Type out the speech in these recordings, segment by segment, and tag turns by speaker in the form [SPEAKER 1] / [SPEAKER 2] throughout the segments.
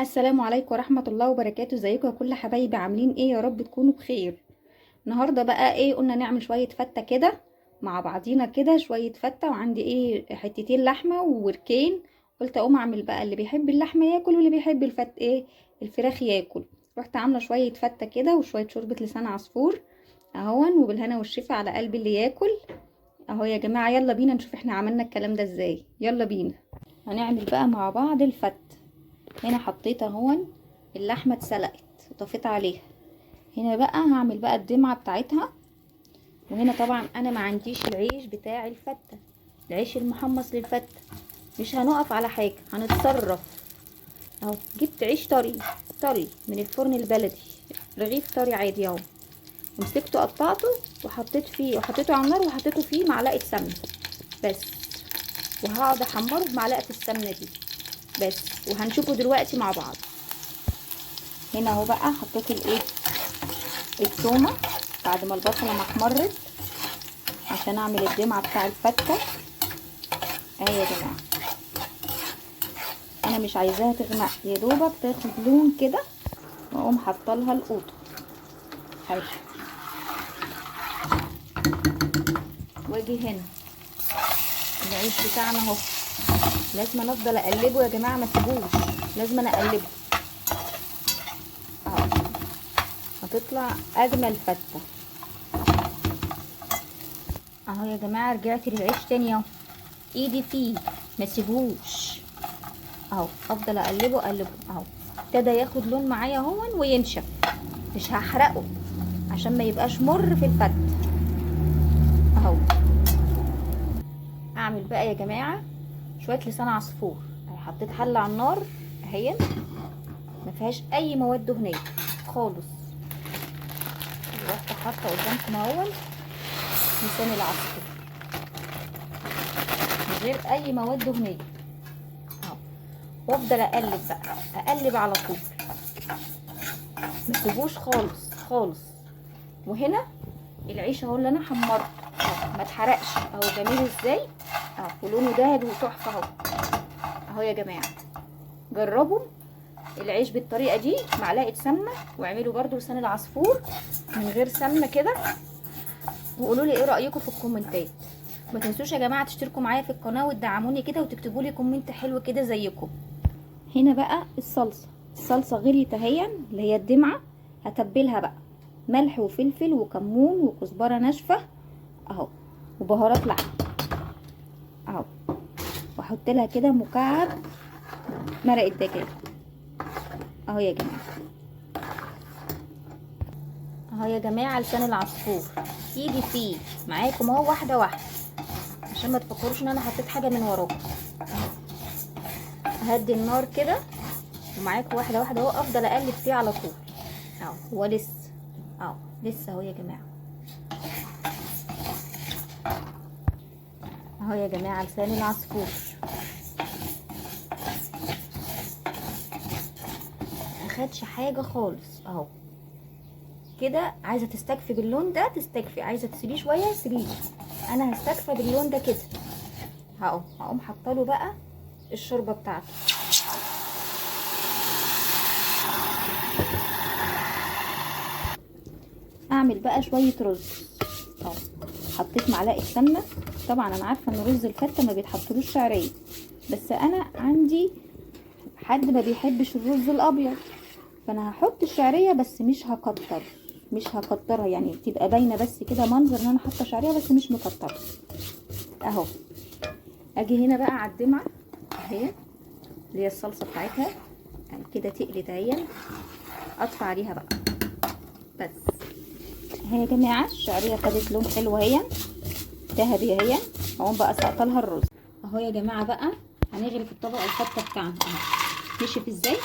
[SPEAKER 1] السلام عليكم ورحمة الله وبركاته. ازيكم يا كل حبايبي؟ عاملين ايه؟ يا رب تكونوا بخير. النهاردة بقى ايه؟ قلنا نعمل شوية فتة كده مع بعضينا كده، شوية فتة. وعندي ايه؟ حتتين لحمة ووركين. قلت اقوم اعمل بقى اللي بيحب اللحمة ياكل واللي بيحب الفراخ ياكل. رحت عاملة شوية فتة كده وشوية شوربة لسان عصفور اهون، وبالهنا والشفا على قلب اللي ياكل. اهو يا جماعة، يلا بينا نشوف احنا عملنا الكلام ده ازاي. يلا بينا هنعمل بقى مع بعض الفت. هنا حطيت اهون اللحمه اتسلقت وطفيت عليها. هنا بقى هعمل بقى الدمعه بتاعتها. وهنا طبعا انا ما عنديش العيش بتاع الفته، العيش المحمص للفته. مش هنقف على حاجه، هنتصرف. اهو جبت عيش طري طري من الفرن البلدي، رغيف طري عادي اهو. مسكته قطعته وحطيته على النار وحطيته فيه معلقه سمنه بس، وهقعد احمره بمعلقه السمنه دي بس. وهنشوفه دلوقتي مع بعض. هنا اهو بقى حطيت التومه بعد ما البصله ما احمرت عشان اعمل الدمعه بتاع الفته. اهي يا جماعه، انا مش عايزاها تغمق، يا دوبك تاخد لون كده واقوم حاطه لها القوطه اهي. واجي هنا العيش بتاعنا اهو، لازم افضل اقلبه يا جماعه، ما اسيبوش، لازم انا اقلبه اهو، هتطلع اجمل فته اهو. يا جماعه رجعت للعيش تاني اهو، ايدي فيه ما اسيبهوش اهو، افضل اقلبه اهو. ابتدى ياخد لون معايا اهو وينشف، مش هحرقه عشان ما يبقاش مر في الفت اهو. اعمل بقى يا جماعه شويه لسان عصفور اهي. حطيت حله على النار اهي، ما فيهاش اي مواد دهنيه خالص. رحت حاطه قدامكم اهو لسان العصفور من غير اي مواد دهنيه اهو. وافضل اقلب بقى، اقلب على طول، ما تسيبوش خالص خالص. وهنا العيش اهو اللي انا حمرته اهو، ما اتحرقش اهو، جميل ازاي اهو، ولونه ذهبي وتحفه اهو. اهو يا جماعه جربوا العيش بالطريقه دي، معلقه سمنه، واعملوا برده لسان العصفور من غير سمنه كده، وقولوا لي ايه رايكم في الكومنتات. ما تنسوش يا جماعه تشتركوا معايا في القناه وتدعموني كده وتكتبوا لي كومنت حلو كده زيكم. هنا بقى الصلصه غليت اهي، اللي هي الدمعه. هتبلها بقى ملح وفلفل وكمون وكزبره ناشفه اهو، وبهارات لحم اهو. واحط لها كده مكعب مرق الدجاج اهو يا جماعه. اهو يا جماعه لسان العصفور يجي فيه معاكم اهو واحده واحده، عشان ما تفكروش ان انا حطيت حاجه من وراكم اهو. هدي النار كده ومعاكم واحده واحده اهو، افضل اقلب فيه على طول اهو. هو لسه اهو يا جماعه. اهو يا جماعه لسان العصفور مخدش حاجه خالص اهو كده. عايزه تستكفي باللون ده تستكفي، عايزه تسيبيه شويه سيبيه، انا هستكفى باللون ده كده اهو. هقوم حاطه له بقى الشوربه بتاعته. اعمل بقى شويه رز اهو. حطيت معلقه سمنه، طبعا انا عارفه ان رز الفته ما بيتحطلوش شعريه، بس انا عندي حد ما بيحبش الرز الابيض، فانا هحط الشعريه بس مش هكترها، يعني تبقى باينه بس كده منظر ان انا حاطه شعريه بس مش مكتره اهو. اجي هنا بقى على الدمعه اهي، اللي هي الصلصه بتاعتها يعني كده تقلت اهي، اطفي عليها بقى بس. اهي يا جماعه الشعريه خدت لون حلو اهي، ذهبي اهي. اقوم بقى سقط لها الرز اهو يا جماعه. بقى هنغرف الطبق الفته بتاعنا اهو، نشف ازاي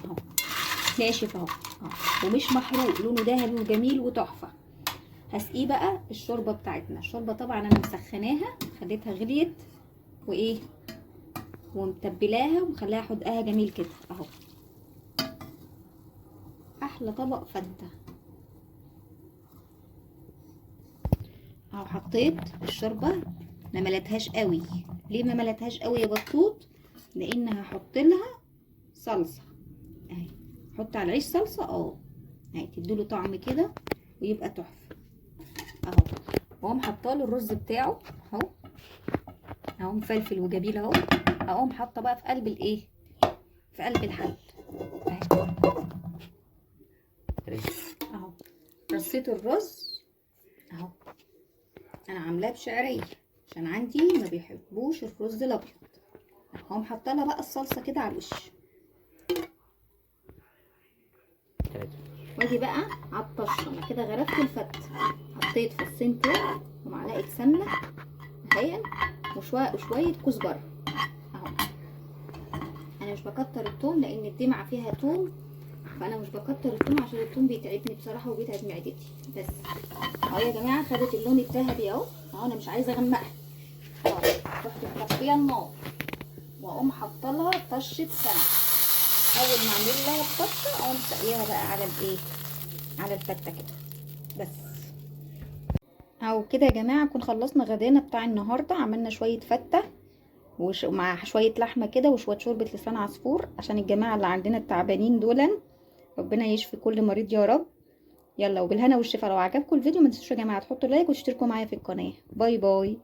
[SPEAKER 1] اهو، ناشف اهو ومش محروق، لونه ذهبي وجميل وتحفه. هسقيه بقى الشوربه بتاعتنا. الشوربه طبعا انا مسخناها، خليتها غليت وايه، ومتبلاها ومخليها حدقها جميل كده اهو. احلى طبق فته اهو. حطيت الشوربه، ما ملتهاش قوي. ليه ما ملتهاش قوي يا بطوط؟ لان هحط لها صلصه اهي. حط على العيش صلصه اهي تديله طعم كده ويبقى تحفه اهو. واقوم حاطاله الرز بتاعه اهو مفلفل وجميل اهو. اقوم حاطه بقى في قلب الايه، في قلب الحل اهو. رصيت الرز اهو. انا عاملاه بشعريه عشان عندي ما بيحبوش الرز الابيض. هقوم حاطه لها بقى الصلصه كده على الوش. واجي بقى على الطشه. انا كده غرفت الفته، حطيت فصين توم ومعلقه سمنه اهي وشويه كزبره اهو. انا مش بكتر التوم لان الدمعه فيها توم، فانا مش بكتر التوم عشان التوم بيتعبني بصراحه وبيتعب معدتي. بس اهو يا جماعه خدت اللون الذهبي اهو. انا مش عايزه اغمقها اهو. رحت مطفيه النار واقوم حاطه لها طشه سمنه. اول ما اعمل لها الطشه اقوم سقيها بقى على الايه، على الفته كده. بس اهو كده يا جماعه نكون خلصنا غدانا بتاع النهارده. عملنا شويه فته مع شويه لحمه كده وشويه شوربه لسان عصفور عشان الجماعه اللي عندنا التعبانين دولا. ربنا يشفي كل مريض يا رب. يلا وبالهنا والشفا. لو عجبكم الفيديو ما تنسوش يا جماعه تحطوا لايك وتشتركوا معايا في القناه. باي باي.